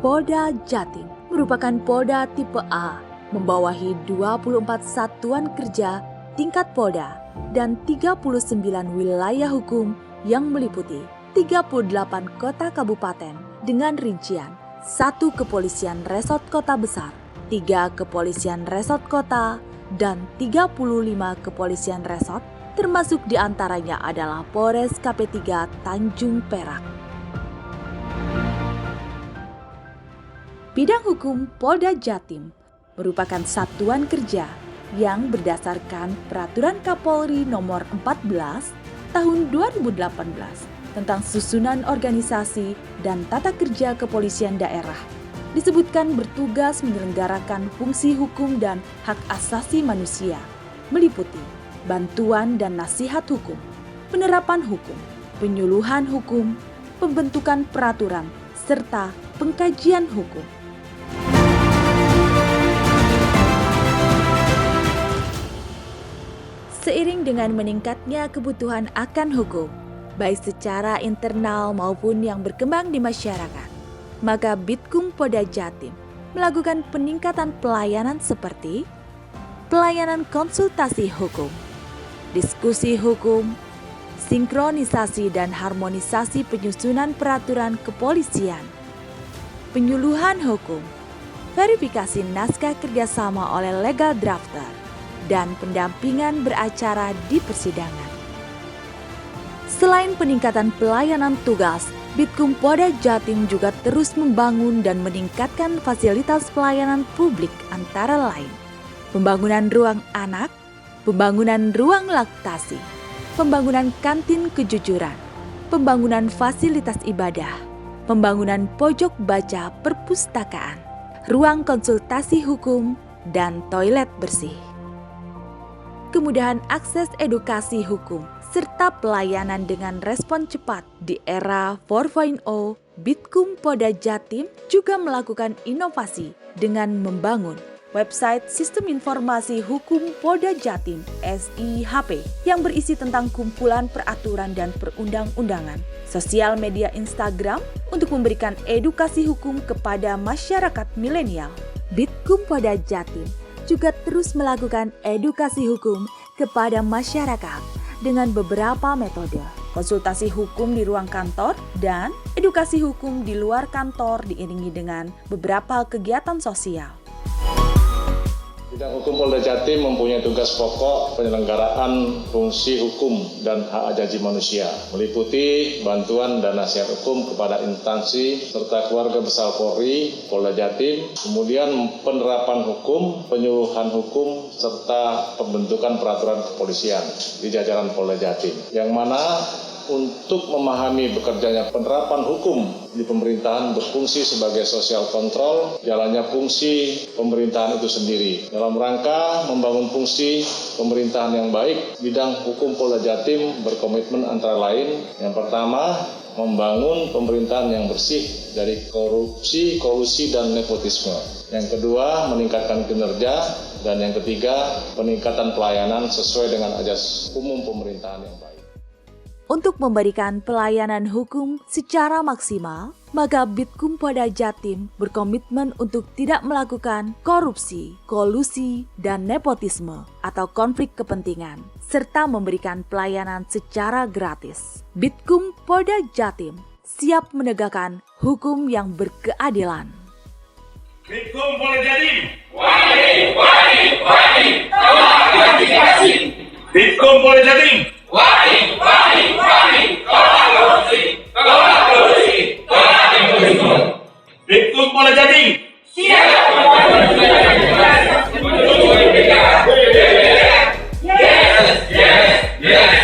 Polda Jatim merupakan Polda tipe A, membawahi 24 satuan kerja tingkat Polda dan 39 wilayah hukum yang meliputi 38 kota kabupaten dengan rincian 1 kepolisian resort kota besar, 3 kepolisian resort kota, dan 35 kepolisian resort, termasuk diantaranya adalah Polres KP3 Tanjung Perak. Bidang Hukum Polda Jatim merupakan satuan kerja yang berdasarkan Peraturan Kapolri Nomor 14 Tahun 2018 tentang susunan organisasi dan tata kerja kepolisian daerah. Disebutkan bertugas menyelenggarakan fungsi hukum dan hak asasi manusia, meliputi bantuan dan nasihat hukum, penerapan hukum, penyuluhan hukum, pembentukan peraturan, serta pengkajian hukum. Seiring dengan meningkatnya kebutuhan akan hukum, baik secara internal maupun yang berkembang di masyarakat, maka Bitkum Polda Jatim melakukan peningkatan pelayanan seperti pelayanan konsultasi hukum, diskusi hukum, sinkronisasi dan harmonisasi penyusunan peraturan kepolisian, penyuluhan hukum, verifikasi naskah kerjasama oleh legal drafter, dan pendampingan beracara di persidangan. Selain peningkatan pelayanan tugas, Bitkum Polda Jatim juga terus membangun dan meningkatkan fasilitas pelayanan publik antara lain pembangunan ruang anak, pembangunan ruang laktasi, pembangunan kantin kejujuran, pembangunan fasilitas ibadah, pembangunan pojok baca perpustakaan, ruang konsultasi hukum, dan toilet bersih. Kemudahan akses edukasi hukum, serta pelayanan dengan respon cepat di era 4.0, Bitkum Polda Jatim juga melakukan inovasi dengan membangun website Sistem Informasi Hukum Polda Jatim (SIHP) yang berisi tentang kumpulan peraturan dan perundang-undangan, sosial media Instagram untuk memberikan edukasi hukum kepada masyarakat milenial. Bitkum Polda Jatim juga terus melakukan edukasi hukum kepada masyarakat dengan beberapa metode, konsultasi hukum di ruang kantor dan edukasi hukum di luar kantor diiringi dengan beberapa kegiatan sosial. Bidang Hukum Polda Jatim mempunyai tugas pokok penyelenggaraan fungsi hukum dan hak asasi manusia, meliputi bantuan dan nasihat hukum kepada instansi serta keluarga besar Polri, Polda Jatim, kemudian penerapan hukum, penyuluhan hukum, serta pembentukan peraturan kepolisian di jajaran Polda Jatim, yang mana untuk memahami bekerjanya penerapan hukum di pemerintahan berfungsi sebagai social control, jalannya fungsi pemerintahan itu sendiri. Dalam rangka membangun fungsi pemerintahan yang baik, bidang hukum Polda Jatim berkomitmen antara lain, yang pertama, membangun pemerintahan yang bersih dari korupsi, kolusi, dan nepotisme. Yang kedua, meningkatkan kinerja. Dan yang ketiga, peningkatan pelayanan sesuai dengan azas umum pemerintahan yang baik. Untuk memberikan pelayanan hukum secara maksimal, maka Bitkum Polda Jatim berkomitmen untuk tidak melakukan korupsi, kolusi, dan nepotisme atau konflik kepentingan, serta memberikan pelayanan secara gratis. Bitkum Polda Jatim siap menegakkan hukum yang berkeadilan. Bitkum Polda Jatim, wajib, tolak gratifikasi. Bitkum Polda Jatim, wajib, tolak korupsi, tolak nepotisme. Bitkum Polda Jatim, siap menuju gratifikasi. Yes.